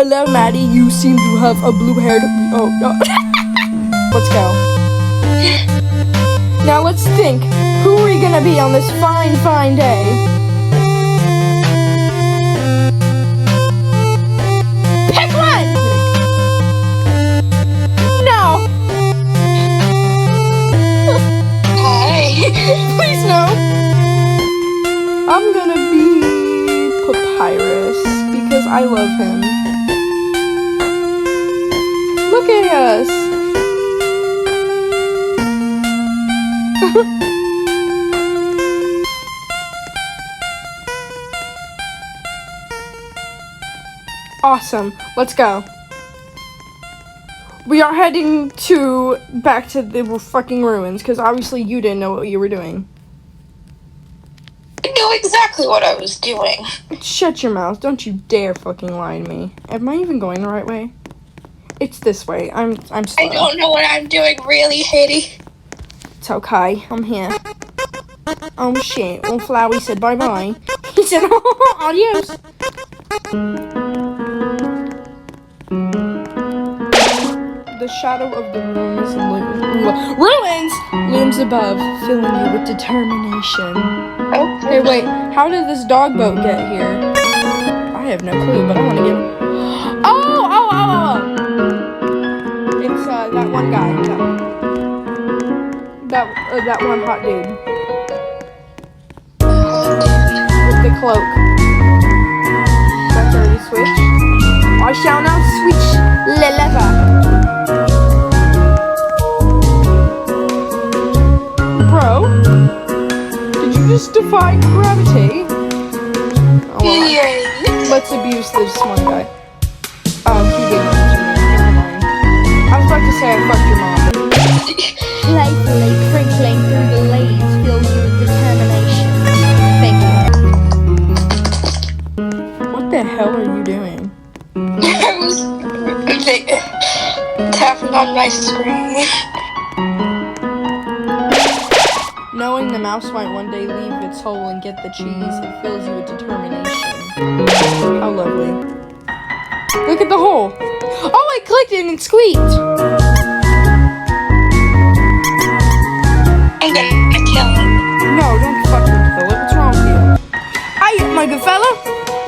Hello, Maddie. You seem to have a blue-haired... Oh, no. Let's go. Now let's think. Who are we gonna be on this fine, fine day? Pick one! No! Hi. Please no! I'm gonna be Papyrus because I love him. Look at us! Awesome. Let's go. We are heading back to the fucking ruins because obviously you didn't know what you were doing. I know exactly what I was doing. Shut your mouth. Don't you dare fucking lie to me. Am I even going the right way? It's this way. I'm slow. I don't know what I'm doing, really, Haiti. It's okay. I'm here. Oh shit. Well, Flowey said bye-bye. He said, oh, adios. The shadow of the ruins looms above, filling you with determination. Okay. Hey, wait. How did this dog boat get here? I have no clue, but I want to get... Oh! It's, that one guy. That one hot dude. With the cloak. That's already switched. I shall now switch the lever. Bro? Did you just defy gravity? Oh, well, let's abuse this one guy. Oh, he didn't answer me. Never mind. I was about to say I fucked your mom. Playfully crinkling through the leaves fills you with determination. Thank you. What the hell are you doing? I was tapping on my screen. Knowing the mouse might one day leave its hole and get the cheese, it fills you with determination. How lovely. Look at the hole. Oh, I clicked it and it squeaked. I'm gonna kill him. No, don't fucking kill it. What's wrong with you? Hiya, my good fella.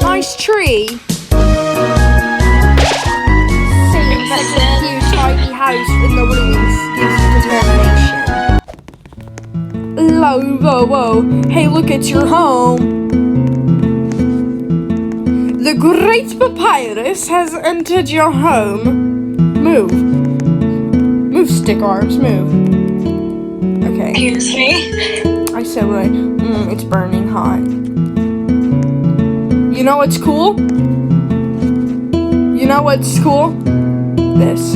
Nice tree. Seeing such a huge tidy house in the ruins gives you determination. Whoa. Hey, look, it's your home. The great Papyrus has entered your home. Move. Move, stick arms, move. Okay. Excuse me. I said right. It's burning hot. You know what's cool? You know what's cool? This.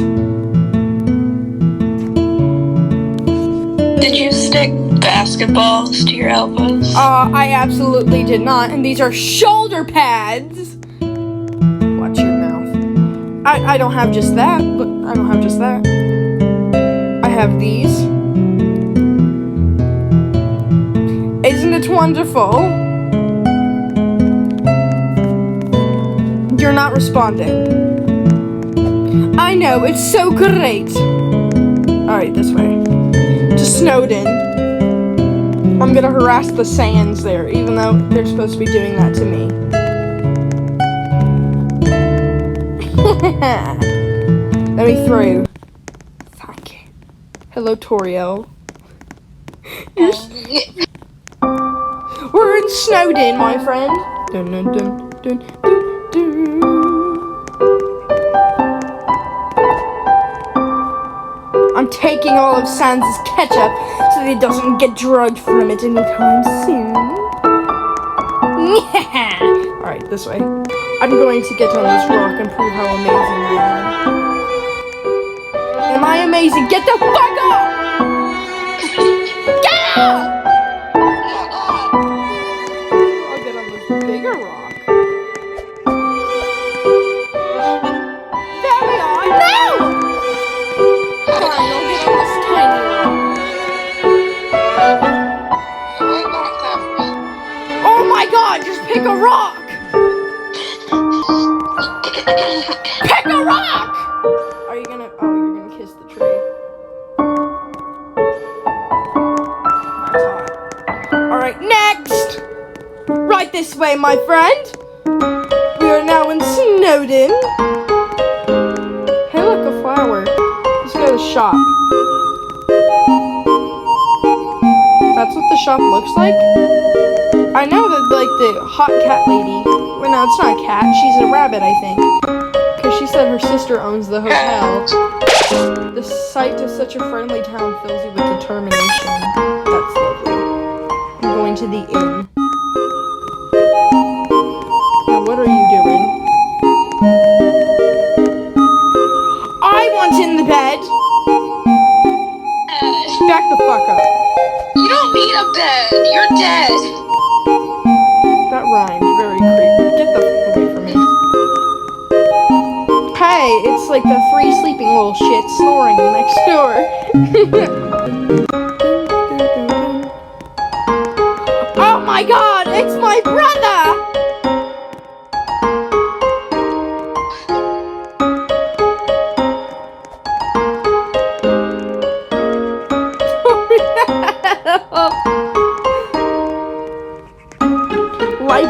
Did you stick basketballs to your elbows? I absolutely did not. And these are shoulder pads. Watch your mouth. I don't have just that, but I don't have just that. I have these. Isn't it wonderful? You're not responding. I know, it's so great. Alright, this way. To Snowden. I'm gonna harass the Saiyans there, even though they're supposed to be doing that to me. Let me throw you. Thank you. Hello, Toriel. We're in Snowden, my friend. Dun, dun, dun, dun, dun, dun. I'm taking all of Sans' ketchup so that he doesn't get drugged from it anytime soon. Alright, this way. I'm going to get on this rock and prove how amazing I am. Am I amazing? Get the fuck up! Get up! I'll get on this bigger rock. There we are. No! Fine, I'll get on this tiny rock. Oh my god, just pick a rock! Pick a rock! Are you gonna, oh, you're gonna kiss the tree. That's hot. Alright, next! Right this way, my friend. We are now in Snowden. Hey, look, a flower. Let's go to the shop. That's what the shop looks like? I know that, like, the hot cat lady. Well, no, it's not a cat. She's a rabbit, I think. Because she said her sister owns the hotel. The sight of such a friendly town fills you with determination. That's lovely. I'm going to the inn. Now, what are you doing? I want in the bed! Back the fuck up. You don't need a bed. You're dead. That rhymed very creepy. Get the fuck away from me. Hey, it's like the three sleeping little shit snoring next door. Oh my god, it's my brother!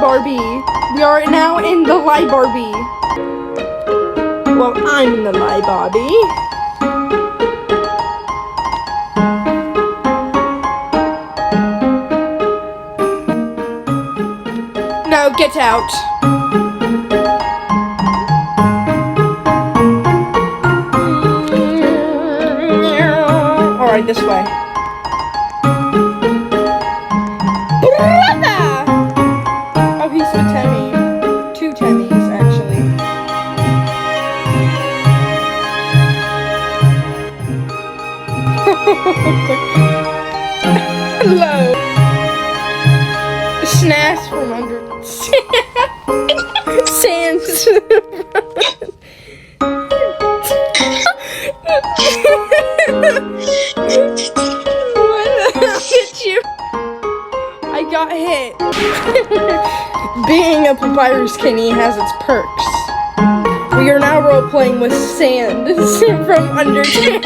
Barbie. We are now in the Lie Barbie. Well, I'm in the Lie Barbie. No, get out. Alright, this way. Hello. Snaps from under sands. Look at you. I got hit. Being a papyrus kitty has its perks. We are now role playing with sand from undertale.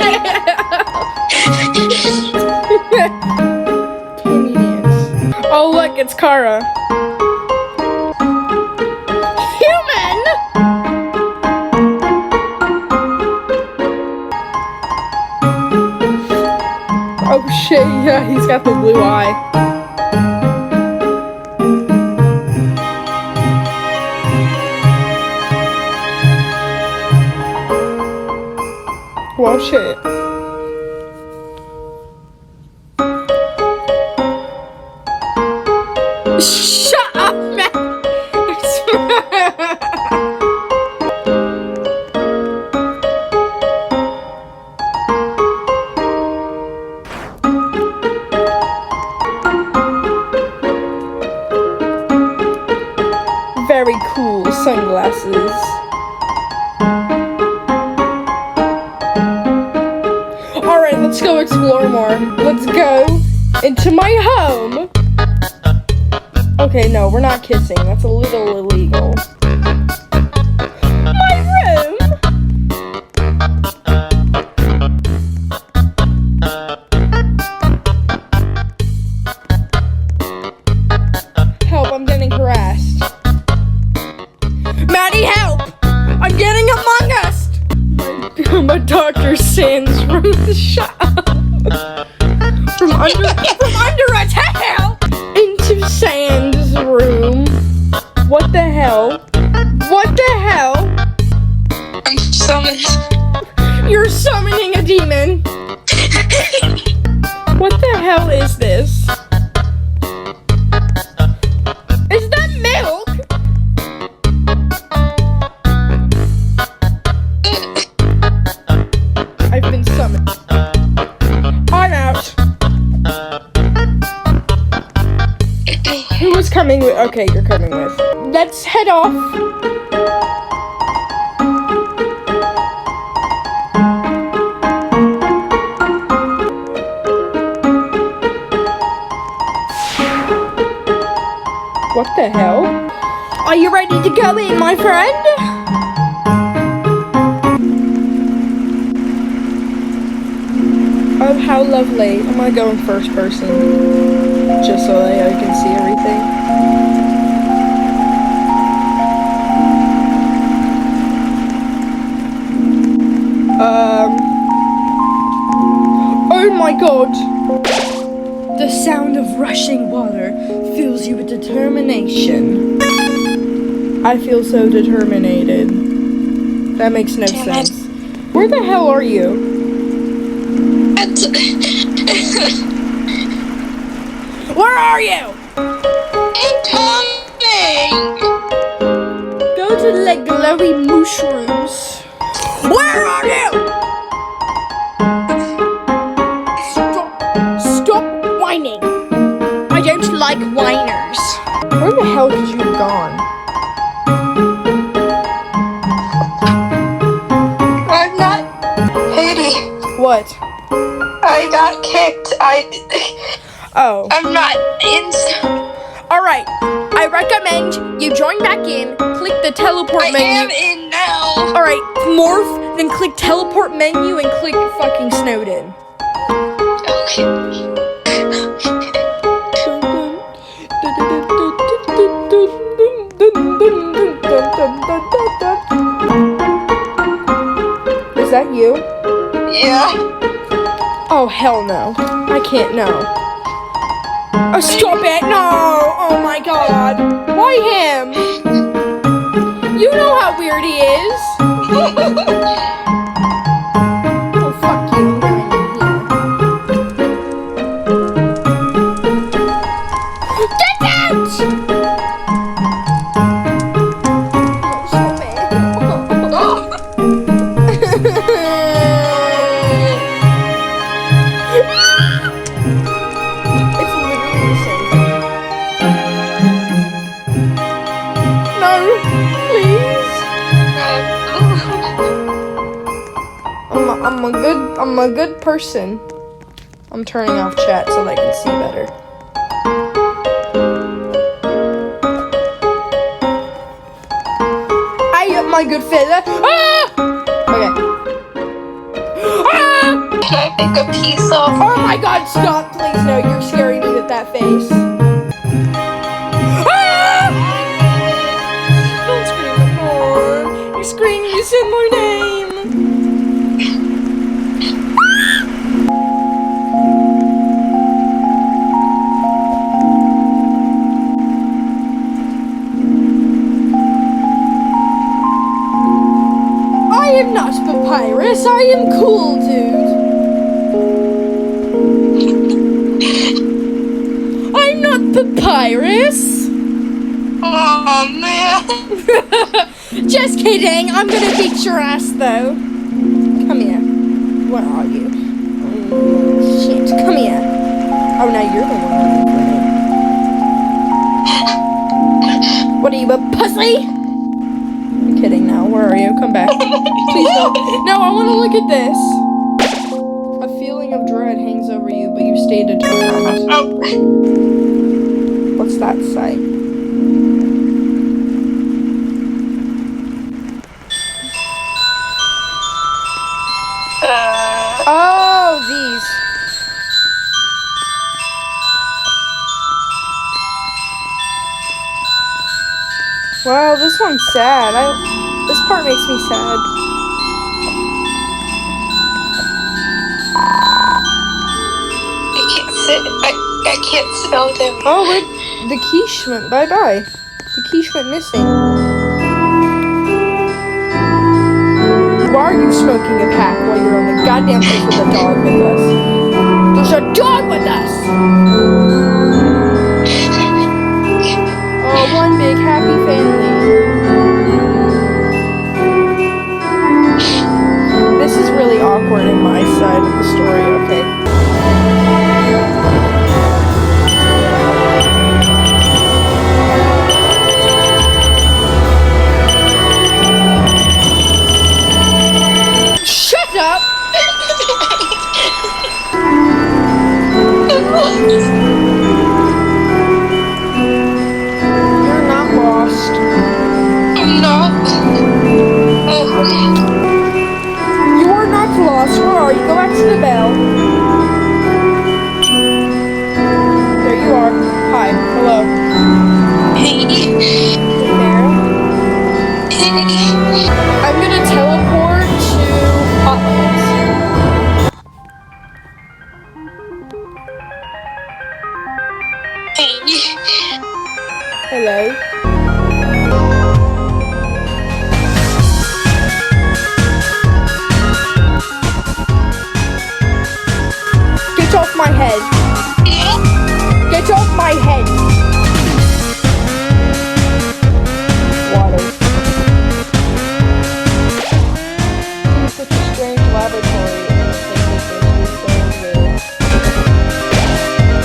Candy dance. Oh look, it's Kara. Human! Oh shit, yeah, he's got the blue eye. Well, shit. Shut up, man! Very cool sunglasses. Alright, let's go explore more. Let's go into my home. Okay, no, we're not kissing. That's a little illegal. My room! Help, I'm getting harassed. Maddie, help! I'm getting among us! My doctor sends from the shop. From under a tail! Into Sand's room. What the hell? What the hell? I'm summoned. You're summoning a demon. What the hell is this? Is that milk? I've been summoned. I'm out. Who was coming with? Okay, you're coming with. Let's head off. What the hell? Are you ready to go in, my friend? how lovely. I'm gonna go in first person, just so that I can see everything. Oh my god! The sound of rushing water fills you with determination. I feel so determinated. That makes no sense. Where the hell are you? Where are you? I'm coming! Go to the glowy mushrooms. Where are you? Stop whining. I don't like whiners. Where the hell did you have gone? I'm not... Haiti. What? I got kicked. Oh. I'm not in... Alright. I recommend you join back in, click the teleport menu. I am in now. Alright, morph, then click teleport menu and click fucking Snowden. Okay. Is that you? Yeah. Oh, hell no. I can't know. Oh, stop it! No! Oh my god! Why him? You know how weird he is! Oh, fuck you. I'm going in here. Get out! Oh, stop it. It's literally the same thing. No, please. I'm a good person. I'm turning off chat so that I can see better. My good fella. Ah! Okay. Ah! Can I pick a piece off? Oh my god, stop, please. No, you're scaring me with that face. Ah! Don't scream anymore. You're screaming, you said my name. I am not Papyrus. I am cool, dude. I'm not Papyrus. Oh, man. Just kidding. I'm gonna beat your ass, though. Come here. Where are you? Oh, shit. Come here. Oh, now you're the one looking for me. What are you, a pussy? I'm kidding now. Where are you? Come back. Please don't. No, I want to look at this. A feeling of dread hangs over you, but you stay determined. What's that say? Oh, these. Wow, this one's sad. This part makes me sad. I can't spell them. Oh, wait, the quiche went bye-bye. The quiche went missing. Why are you smoking a pack while you're on the goddamn place with a dog with us? There's a dog with us! Oh, one big happy family. This is really awkward in my side of the story, okay. Shut up! You're not lost. I'm not. You are not lost. Where are you? Go back to the bell. Hello. Hey. There. Hey. I'm gonna teleport to Hotlands. Hey. Hello. Get off my head. Yeah. Get off my head. Water. It's such a strange laboratory in a place like this.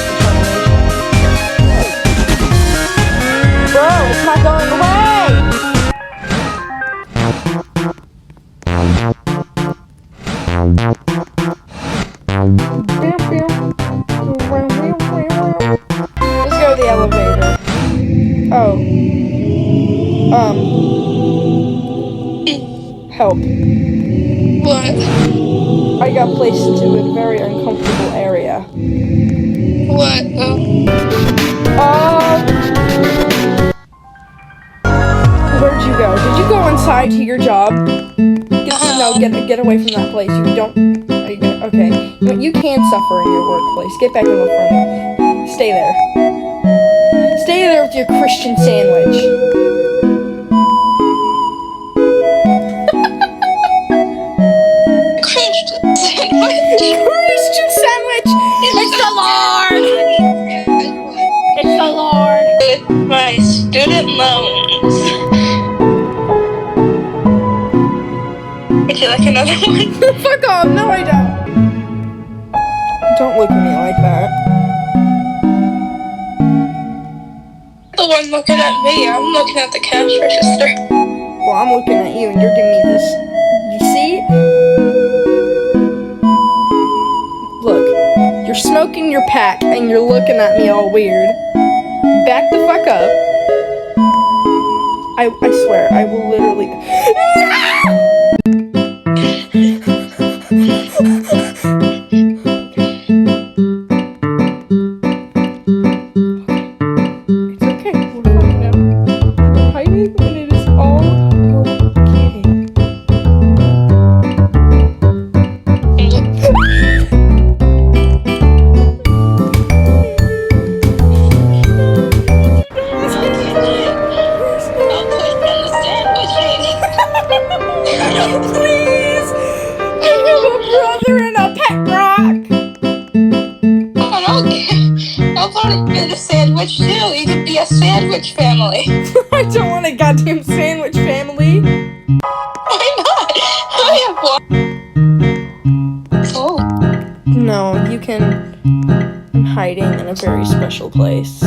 We're going with determination. Bro, it's not going away! Let's go to the elevator. Oh. Help. What? I got placed into a very uncomfortable area. What? Where'd you go? Did you go inside to your job? No, get away from that place. You don't. Are you gonna, okay. You can't suffer in your workplace. Get back in the front. Stay there. Stay there with your Christian sandwich. Christian sandwich. Christian sandwich. It's the Lord. It's the Lord. With my student loans. Would you like another one? Fuck off. No, I don't. Don't look at me like that. The one looking at me. I'm looking at the cash register. Well, I'm looking at you and you're giving me this. You see? Look, you're smoking your pack and you're looking at me all weird. Back the fuck up. I swear, I will literally. It's okay. We're fine now. We're hiding and it is all okay. I'll put it on the sandwich. Please! I have a brother and a pet rock! I'll put it in the sandwich too. You could be a sandwich family. I don't want a goddamn sandwich family. Why not? I have one. Oh. No, you can. I'm hiding in a very special place.